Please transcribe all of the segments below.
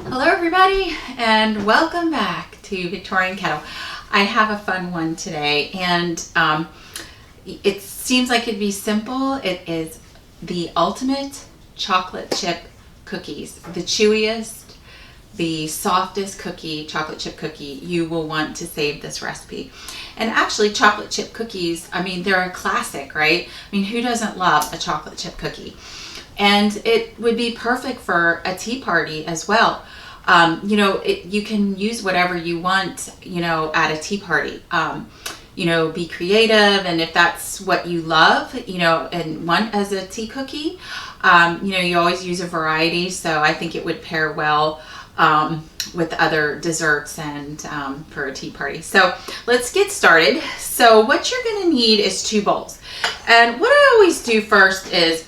Hello everybody and welcome back to Victorian Kettle. I have a fun one today and it seems like it'd be simple. It is the ultimate chocolate chip cookies. The chewiest, the softest cookie, chocolate chip cookie. You will want to save this recipe. And actually chocolate chip cookies, I mean, they're a classic, right? I mean, who doesn't love a chocolate chip cookie? And it would be perfect for a tea party as well. You can use whatever you want, at a tea party. Be creative, and if that's what you love, and want as a tea cookie, you always use a variety. So I think it would pair well with other desserts and for a tea party. So let's get started. So what you're going to need is 2 bowls. And what I always do first is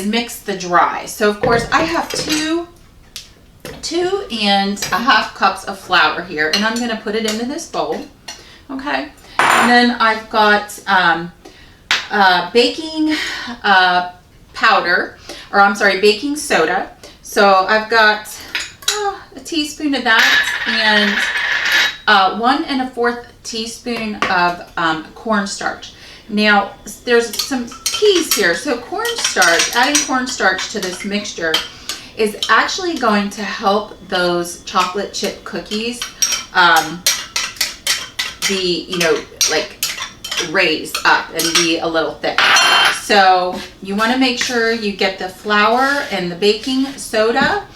mix the dry. So of course I have 2.5 cups of flour here, and I'm going to put it into this bowl. Okay. And then I've got baking powder, or I'm sorry, baking soda. So I've got a teaspoon of that and 1 1/4 teaspoon of cornstarch. Now there's some keys here. So adding cornstarch to this mixture is actually going to help those chocolate chip cookies raise up and be a little thick. So you want to make sure you get the flour and the baking soda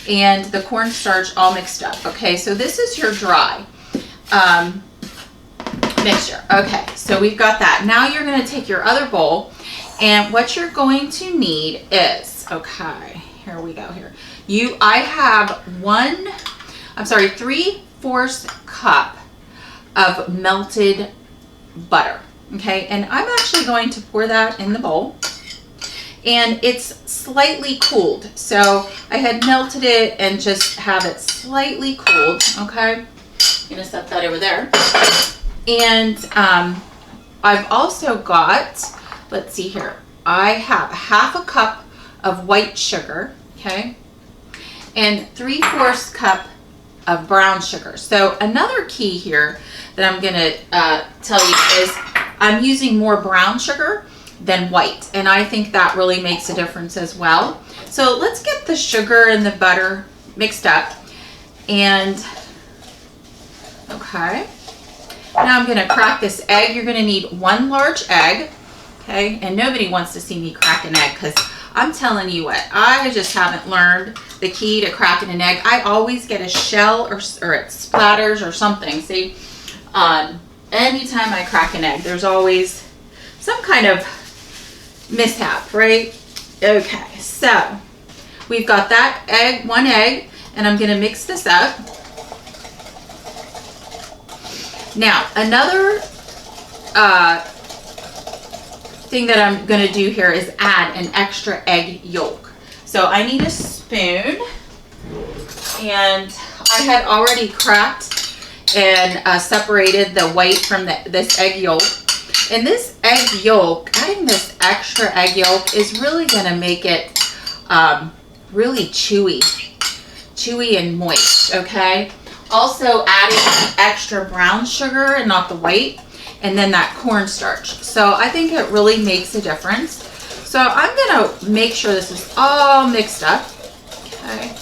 and the cornstarch all mixed up. Okay, so this is your dry mixture. Okay, so we've got that. Now you're going to take your other bowl, and what you're going to need is, okay, here we go here. I have 3/4 cup of melted butter. Okay, and I'm actually going to pour that in the bowl, and it's slightly cooled. So I had melted it and just have it slightly cooled. Okay, I'm gonna set that over there. And I've also got, let's see here, I have 1/2 cup of white sugar, okay, and 3/4 cup of brown sugar. So another key here that I'm gonna tell you is I'm using more brown sugar than white, and I think that really makes a difference as well. So let's get the sugar and the butter mixed up, and okay. Now I'm gonna crack this egg. You're gonna need 1 large egg, okay? And nobody wants to see me crack an egg, because I'm telling you what, I just haven't learned the key to cracking an egg. I always get a shell or it splatters or something. See, anytime I crack an egg, there's always some kind of mishap, right? Okay, so we've got that egg, 1 egg, and I'm gonna mix this up. Now, another thing that I'm going to do here is add an extra egg yolk. So I need a spoon, and I had already cracked and separated the white from this egg yolk. And this egg yolk, adding this extra egg yolk is really going to make it really chewy and moist, okay? Also adding extra brown sugar and not the white, and then that cornstarch. So I think it really makes a difference. So I'm gonna make sure this is all mixed up, okay?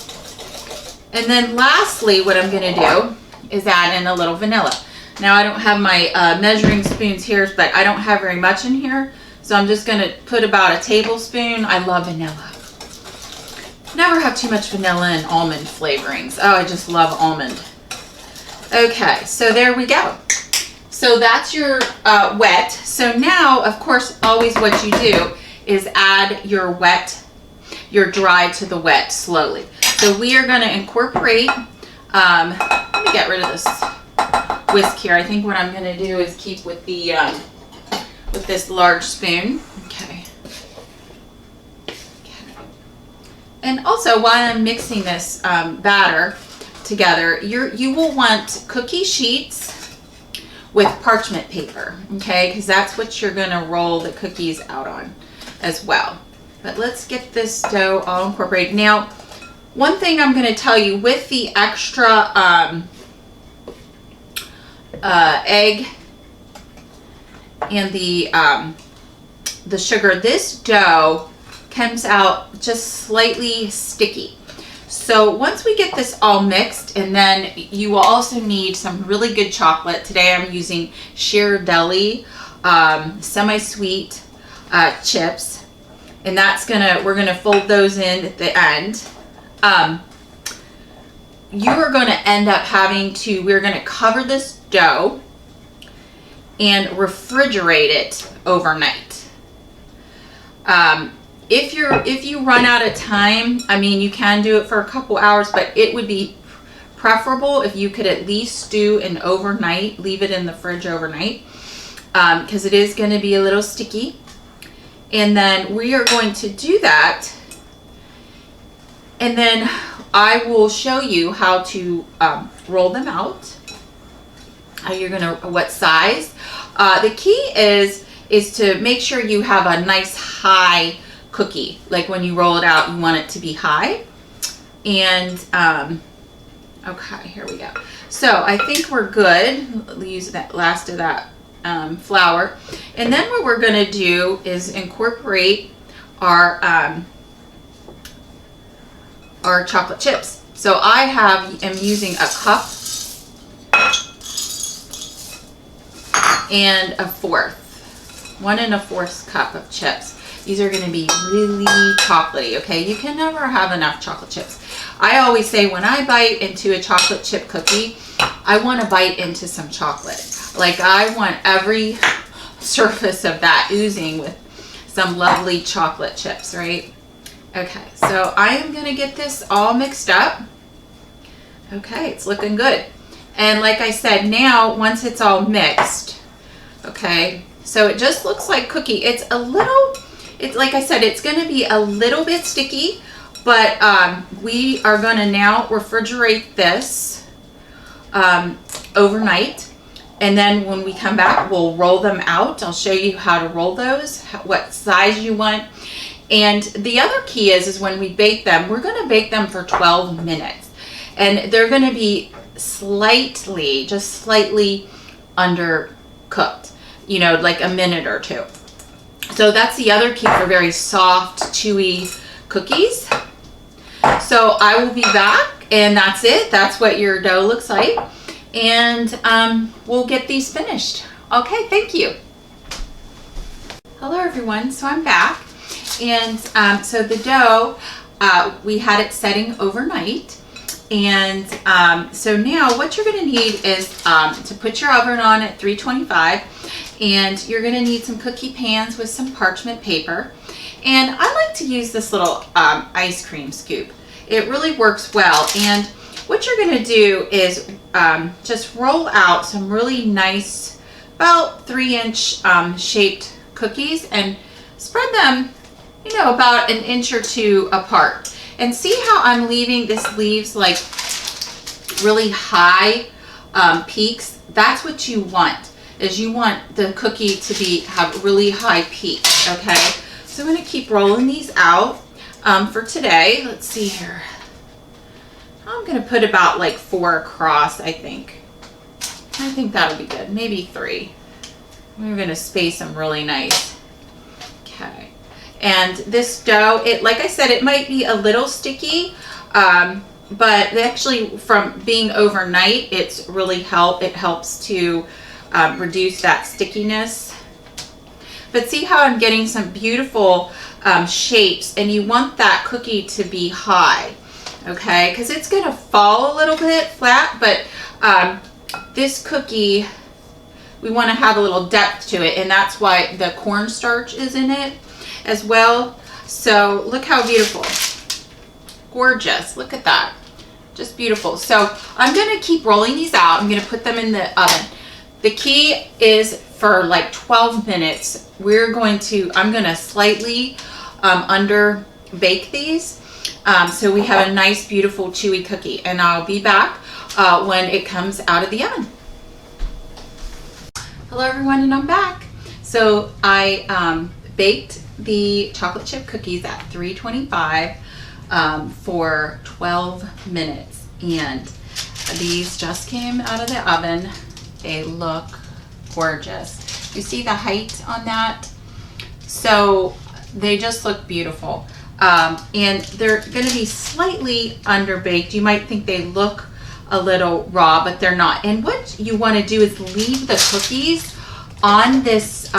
And then lastly, what I'm gonna do is add in a little vanilla. Now I don't have my measuring spoons here, but I don't have very much in here. So I'm just gonna put about a tablespoon. I love vanilla. Never have too much vanilla and almond flavorings. Oh, I just love almond. Okay, so there we go. So that's your wet. So now, of course, always what you do is add your dry to the wet slowly. So we are going to incorporate, let me get rid of this whisk here. I think what I'm going to do is keep with the with this large spoon. Okay. And also, while I'm mixing this batter together, you will want cookie sheets with parchment paper, okay, because that's what you're going to roll the cookies out on as well. But let's get this dough all incorporated. Now, one thing I'm going to tell you with the extra egg and the sugar, this dough comes out just slightly sticky. So once we get this all mixed, and then you will also need some really good chocolate. Today I'm using Ghirardelli semi-sweet chips, and we're gonna fold those in at the end. You are going to end up we're going to cover this dough and refrigerate it overnight. If you run out of time, I mean, you can do it for a couple hours, but it would be preferable if you could at least do an overnight, leave it in the fridge overnight, because it is going to be a little sticky. And then we are going to do that, and then I will show you how to roll them out. What size. The key is to make sure you have a nice high cookie. Like when you roll it out, you want it to be high. And okay, here we go. So I think we're good. We'll use that last of that flour. And then what we're going to do is incorporate our chocolate chips. So I am using a cup and a 1 1/4 cup of chips. These are going to be really chocolatey, okay? You can never have enough chocolate chips. I always say when I bite into a chocolate chip cookie, I want to bite into some chocolate. Like I want every surface of that oozing with some lovely chocolate chips, right? Okay, so I am going to get this all mixed up. Okay, it's looking good. And like I said, now once it's all mixed, okay, so it just looks like cookie. It's like I said, it's going to be a little bit sticky, but we are going to now refrigerate this overnight. And then when we come back, we'll roll them out. I'll show you how to roll those, what size you want. And the other key is when we bake them, we're going to bake them for 12 minutes. And they're going to be just slightly undercooked, you know, like a minute or two. So that's the other key for very soft, chewy cookies. So I will be back, and that's it. That's what your dough looks like. And we'll get these finished. Okay, thank you. Hello everyone, so I'm back. And so the dough, we had it setting overnight. And so now what you're going to need is to put your oven on at 325, and you're going to need some cookie pans with some parchment paper. And I like to use this little ice cream scoop. It really works well. And what you're going to do is just roll out some really nice, about 3-inch shaped cookies, and spread them, you know, about 1 inch or 2 apart. And see how I'm leaving this leaves like really high peaks? That's what you want, is you want the cookie to have really high peaks, okay? So I'm going to keep rolling these out for today. Let's see here. I'm going to put about like 4 across, I think. I think that'll be good. Maybe 3. We're going to space them really nice. Okay. And this dough, like I said, it might be a little sticky, but actually from being overnight, it helps to reduce that stickiness. But see how I'm getting some beautiful shapes, and you want that cookie to be high, okay? Because it's going to fall a little bit flat, but this cookie, we want to have a little depth to it, and that's why the cornstarch is in it as well. So look how beautiful. Gorgeous. Look at that. Just beautiful. So I'm going to keep rolling these out. I'm going to put them in the oven. The key is for like 12 minutes. I'm going to slightly under bake these so we have a nice, beautiful, chewy cookie. And I'll be back when it comes out of the oven. Hello everyone, and I'm back. So I baked the chocolate chip cookies at 325. for 12 minutes. And these just came out of the oven. They look gorgeous. You see the height on that? So they just look beautiful. And they're going to be slightly underbaked. You might think they look a little raw, but they're not. And what you want to do is leave the cookies on this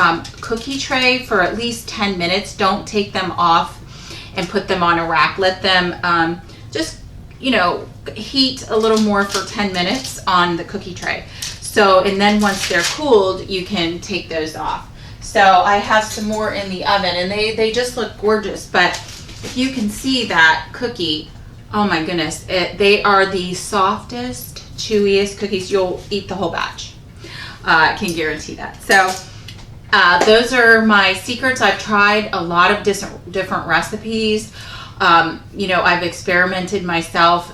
cookie tray for at least 10 minutes. Don't take them off and put them on a rack. Let them just, you know, heat a little more for 10 minutes on the cookie tray. So, and then once they're cooled, you can take those off. So I have some more in the oven, and they just look gorgeous. But if you can see that cookie, oh my goodness, they are the softest, chewiest cookies. You'll eat the whole batch. I can guarantee that. So those are my secrets. I've tried a lot of different recipes. You know, I've experimented myself,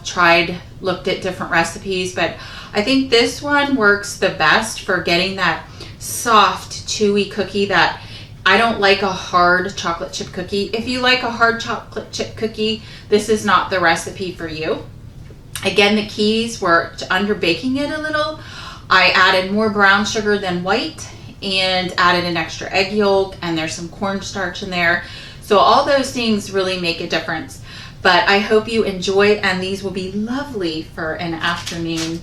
looked at different recipes, but I think this one works the best for getting that soft, chewy cookie. That I don't like a hard chocolate chip cookie. If you like a hard chocolate chip cookie, this is not the recipe for you. Again, the keys were to under baking it a little. I added more brown sugar than white and added an extra egg yolk, and there's some cornstarch in there. So all those things really make a difference. But I hope you enjoy, and these will be lovely for an afternoon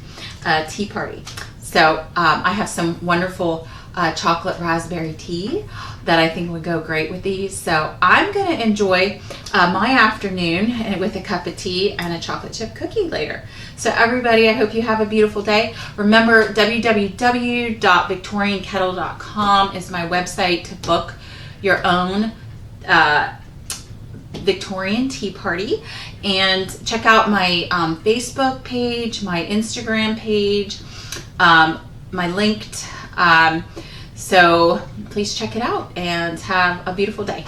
tea party. So I have some wonderful chocolate raspberry tea that I think would go great with these. So I'm going to enjoy my afternoon with a cup of tea and a chocolate chip cookie later. So everybody, I hope you have a beautiful day. Remember, www.victoriankettle.com is my website to book your own Victorian tea party. And check out my Facebook page, my Instagram page, my linked. So please check it out and have a beautiful day.